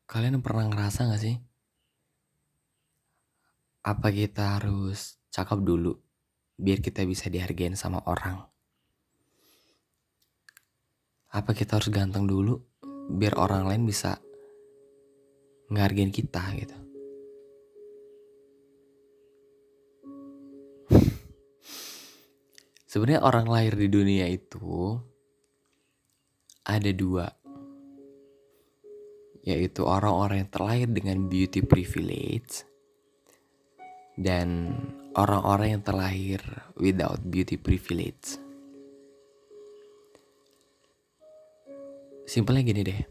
Kalian pernah ngerasa gak sih? Apa kita harus cakep dulu biar kita bisa dihargain sama orang? Apa kita harus ganteng dulu biar orang lain bisa ngehargain kita gitu? Sebenarnya orang lahir di dunia itu ada dua, yaitu orang-orang yang terlahir dengan beauty privilege dan orang-orang yang terlahir without beauty privilege. Simpelnya gini deh,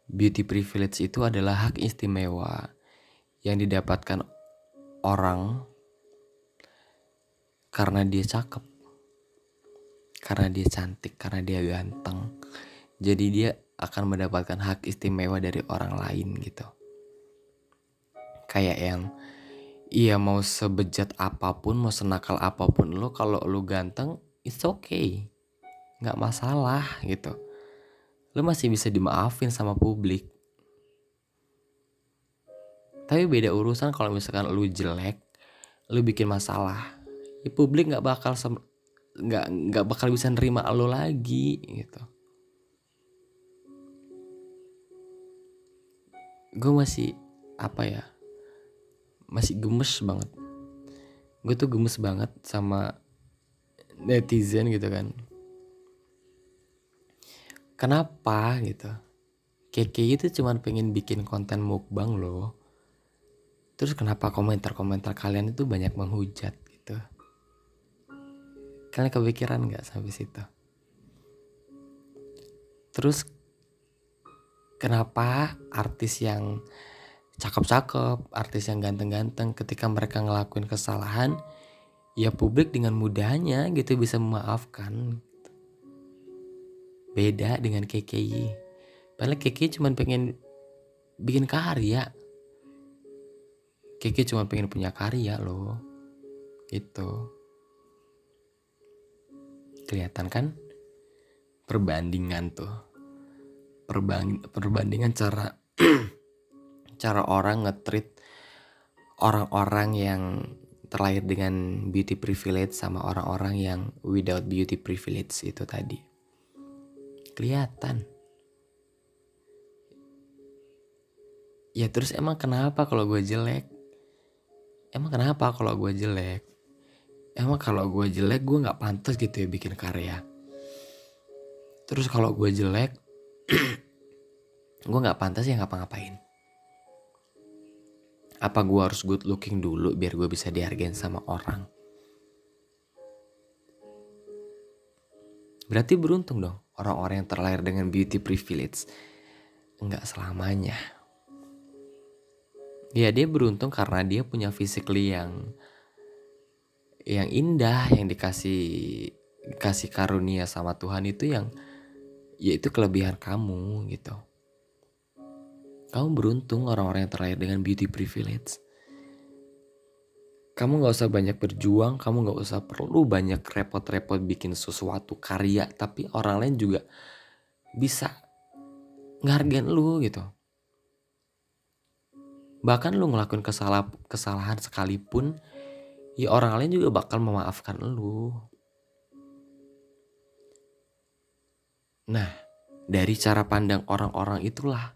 beauty privilege itu adalah hak istimewa yang didapatkan orang karena dia cakep, karena dia cantik, karena dia ganteng. Jadi dia akan mendapatkan hak istimewa dari orang lain gitu. Kayak yang mau sebejat apapun, mau senakal apapun lo, kalau lo ganteng, it's okay, nggak masalah gitu. Lo masih bisa dimaafin sama publik. Tapi beda urusan kalau misalkan lo jelek, lo bikin masalah, ya publik nggak bakal bisa nerima lo lagi gitu. Gue masih masih gemes banget. Gue tuh gemes banget sama netizen gitu kan. Kenapa gitu? Keke itu cuman pengen bikin konten mukbang loh. Terus kenapa komentar-komentar kalian itu banyak menghujat gitu? Kalian kepikiran gak sampai situ? Terus kenapa artis yang cakep-cakep, artis yang ganteng-ganteng, ketika mereka ngelakuin kesalahan, ya publik dengan mudahnya gitu bisa memaafkan. Beda dengan KKI. Padahal KKI cuma pengen bikin karya. KKI cuma pengen punya karya loh. Gitu. Kelihatan kan? Perbandingan tuh. Perbandingan cara cara orang nge-treat orang-orang yang terlahir dengan beauty privilege sama orang-orang yang without beauty privilege itu tadi. Kelihatan. Ya terus emang kenapa kalau gue jelek? Emang kalau gue jelek gue gak pantas gitu ya bikin karya? Terus kalau gue jelek gue gak pantas ya ngapa-ngapain? Apa gue harus good looking dulu biar gue bisa dihargain sama orang? Berarti beruntung dong orang-orang yang terlahir dengan beauty privilege. Enggak selamanya. Ya dia beruntung karena dia punya physically yang indah, yang dikasih karunia sama Tuhan itu yang yaitu kelebihan kamu gitu. Kamu beruntung orang-orang yang terlahir dengan beauty privilege. Kamu gak usah banyak berjuang, kamu gak usah perlu banyak repot-repot bikin sesuatu karya, tapi orang lain juga bisa ngehargain lu gitu. Bahkan lu ngelakuin kesalahan sekalipun, ya orang lain juga bakal memaafkan lu. Nah, dari cara pandang orang-orang itulah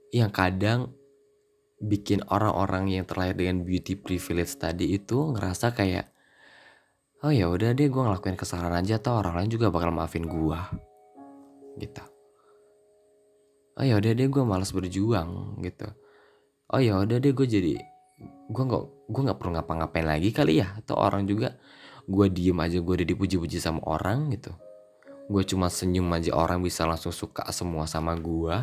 yang kadang bikin orang-orang yang terlahir dengan beauty privilege tadi itu ngerasa kayak, oh ya udah deh, gue ngelakuin kesalahan aja, toh orang lain juga bakal maafin gue gitu. Oh ya udah deh, gue malas berjuang gitu. Oh ya udah deh, gue nggak perlu ngapa-ngapain lagi kali ya. Atau orang juga, gue diem aja gue udah dipuji-puji sama orang gitu. Gue cuma senyum aja orang bisa langsung suka semua sama gue.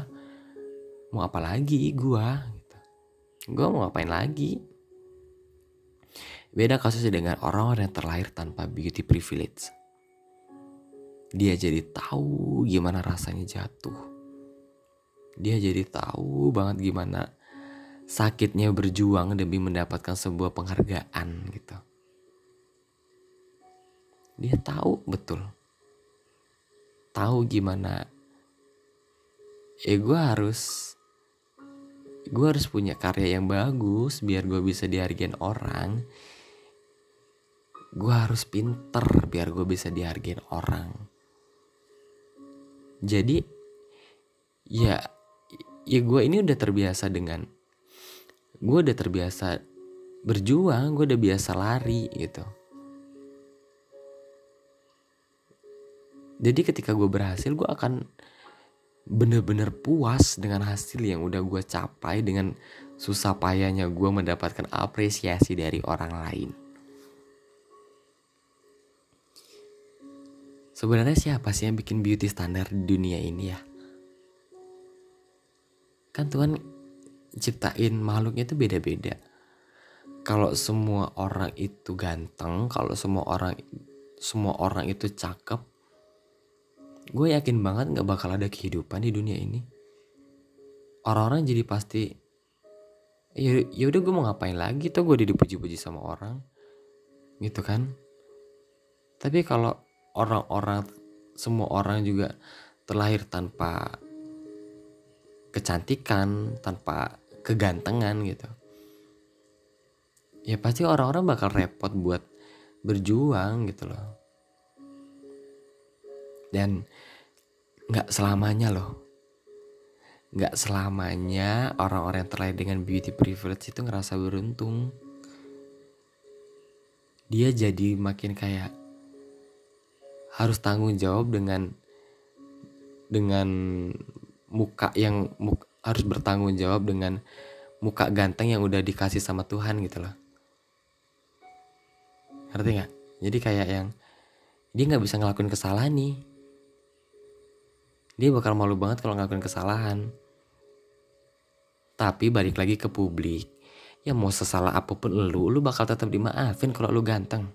Mau apa lagi gue gitu. Gue mau ngapain lagi? Beda kasusnya dengan orang-orang yang terlahir tanpa beauty privilege. Dia jadi tahu gimana rasanya jatuh. Dia jadi tahu banget gimana sakitnya berjuang demi mendapatkan sebuah penghargaan gitu. Dia tahu betul. Tahu gimana gue harus gue harus punya karya yang bagus biar gue bisa dihargain orang. Gue harus pinter biar gue bisa dihargain orang. Jadi ya gue ini udah terbiasa gue udah terbiasa berjuang, gue udah biasa lari gitu. Jadi ketika gue berhasil, gue akan bener-bener puas dengan hasil yang udah gue capai, dengan susah payahnya gue mendapatkan apresiasi dari orang lain. Sebenarnya siapa sih yang bikin beauty standar di dunia ini ya? Kan Tuhan ciptain makhluknya itu beda-beda. Kalau semua orang itu ganteng, kalau semua orang itu cakep, gue yakin banget gak bakal ada kehidupan di dunia ini. Orang-orang jadi pasti ya udah gue mau ngapain lagi, tuh gue udah dipuji-puji sama orang gitu kan. Tapi kalau semua orang juga terlahir tanpa kecantikan, tanpa kegantengan gitu, ya pasti orang-orang bakal repot buat berjuang gitu loh. Dan gak selamanya orang-orang yang terlahir dengan beauty privilege itu ngerasa beruntung. Dia jadi makin kayak harus tanggung jawab dengan harus bertanggung jawab dengan muka ganteng yang udah dikasih sama Tuhan gitu loh. Ngerti gak? Jadi kayak yang dia gak bisa ngelakuin kesalahan nih. Dia bakal malu banget kalau ngelakuin kesalahan. Tapi balik lagi ke publik, ya mau sesalah apapun lu bakal tetap dimaafin kalau lu ganteng.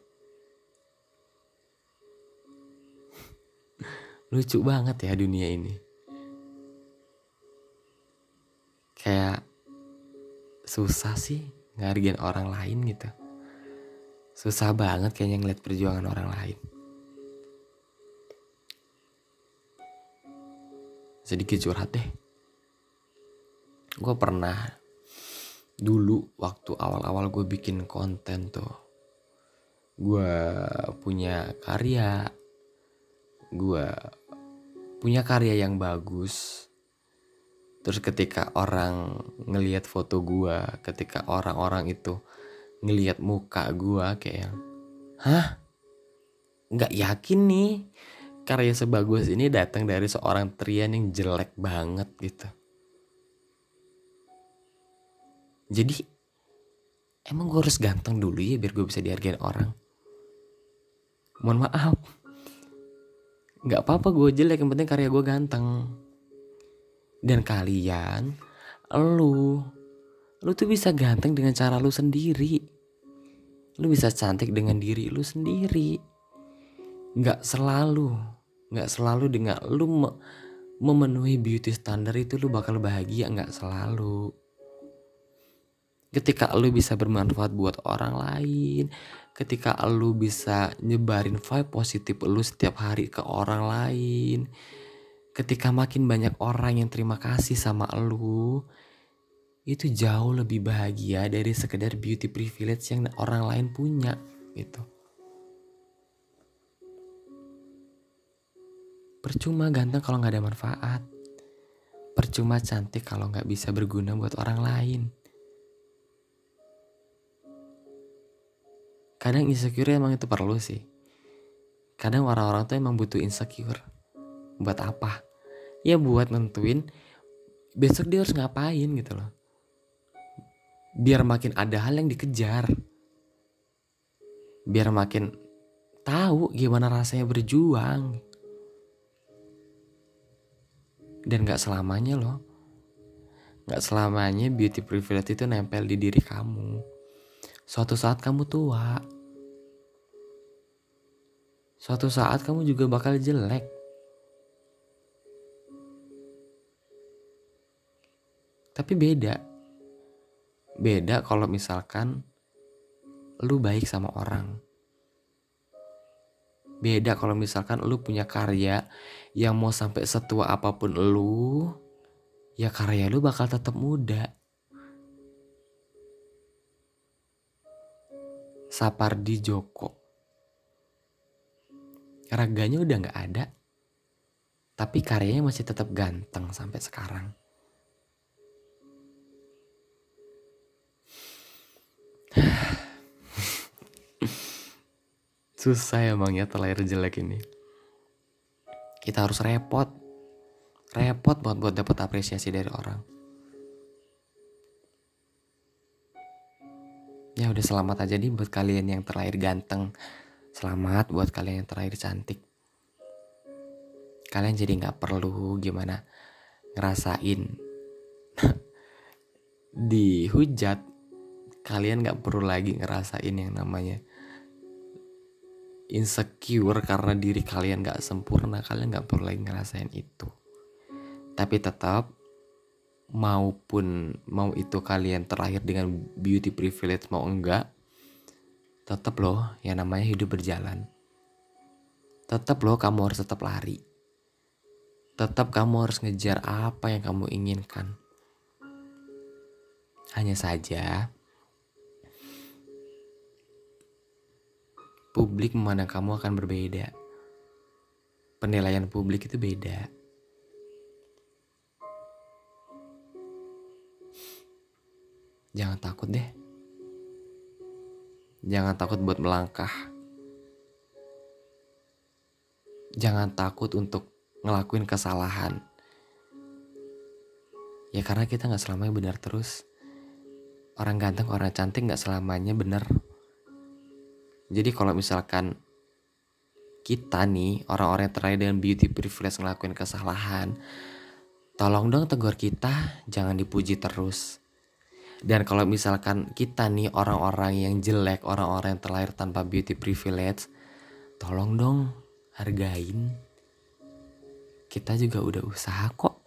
Lucu banget ya dunia ini. Kayak susah sih ngargain orang lain gitu. Susah banget kayaknya ngeliat perjuangan orang lain. Sedikit curhat deh. Gue pernah dulu waktu awal-awal gue bikin konten tuh, gue punya karya yang bagus. Terus ketika orang ngelihat foto gue, ketika orang-orang itu ngelihat muka gue kayak, hah? Gak yakin nih karya sebagus ini datang dari seorang Trian yang jelek banget gitu. Jadi emang gue harus ganteng dulu ya biar gue bisa dihargain orang? Mohon maaf, gak apa-apa gue jelek, yang penting karya gue ganteng. Dan kalian, lu tuh bisa ganteng dengan cara lu sendiri. Lu bisa cantik dengan diri lu sendiri. Gak selalu dengan lu memenuhi beauty standar itu lu bakal bahagia, gak selalu. Ketika lu bisa bermanfaat buat orang lain, ketika lu bisa nyebarin vibe positif lu setiap hari ke orang lain, ketika makin banyak orang yang terima kasih sama lu, itu jauh lebih bahagia dari sekedar beauty privilege yang orang lain punya gitu. Percuma ganteng kalau gak ada manfaat. Percuma cantik kalau gak bisa berguna buat orang lain. Kadang insecure emang itu perlu sih. Kadang orang-orang tuh emang butuh insecure. Buat apa? Ya buat nentuin besok dia harus ngapain gitu loh. Biar makin ada hal yang dikejar. Biar makin tahu gimana rasanya berjuang. Dan gak selamanya loh. Gak selamanya beauty privilege itu nempel di diri kamu. Suatu saat kamu tua. Suatu saat kamu juga bakal jelek. Tapi beda kalau misalkan lu baik sama orang. Beda kalau misalkan lu punya karya yang mau sampai setua apapun lu, ya karya lu bakal tetap muda. Sapardi Djoko. Raganya udah gak ada, tapi karyanya masih tetap ganteng sampai sekarang. Susah emangnya terlahir jelek ini. Kita harus repot banget buat dapat apresiasi dari orang. Ya udah, selamat aja nih buat kalian yang terlahir ganteng. Selamat buat kalian yang terlahir cantik. Kalian jadi gak perlu gimana ngerasain dihujat. Kalian gak perlu lagi ngerasain yang namanya insecure karena diri kalian gak sempurna. Kalian gak perlu lagi ngerasain itu. Tapi tetap, mau itu kalian terlahir dengan beauty privilege mau enggak, tetap loh yang namanya hidup berjalan. Tetap loh kamu harus tetap lari. Tetap kamu harus ngejar apa yang kamu inginkan. Hanya saja publik memandang kamu akan berbeda. Penilaian publik itu beda. Jangan takut deh. Jangan takut buat melangkah. Jangan takut untuk ngelakuin kesalahan. Ya karena kita gak selamanya benar terus. Orang ganteng, orang cantik gak selamanya benar. Jadi kalau misalkan kita nih, orang-orang yang terlahir dengan beauty privilege ngelakuin kesalahan, tolong dong tegur kita, jangan dipuji terus. Dan kalau misalkan kita nih orang-orang yang jelek, orang-orang yang terlahir tanpa beauty privilege, tolong dong hargain. Kita juga udah usaha kok.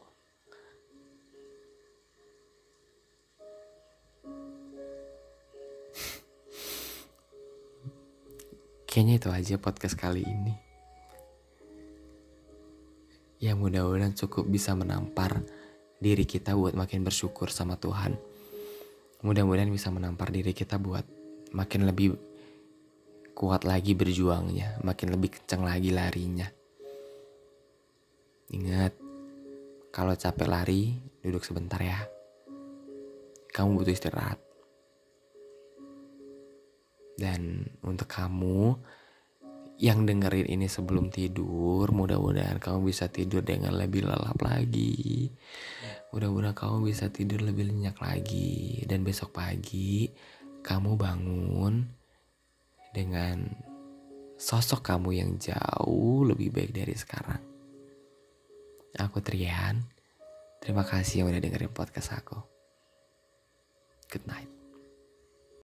Kayaknya itu aja podcast kali ini. Ya mudah-mudahan cukup bisa menampar diri kita buat makin bersyukur sama Tuhan. Mudah-mudahan bisa menampar diri kita buat makin lebih kuat lagi berjuangnya, makin lebih kencang lagi larinya. Ingat, kalau capek lari, duduk sebentar ya. Kamu butuh istirahat. Dan untuk kamu yang dengerin ini sebelum tidur, mudah-mudahan kamu bisa tidur dengan lebih lelap lagi. Mudah-mudahan kamu bisa tidur lebih nyenyak lagi. Dan besok pagi kamu bangun dengan sosok kamu yang jauh lebih baik dari sekarang. Aku Trian. Terima kasih yang udah dengerin podcast aku. Good night.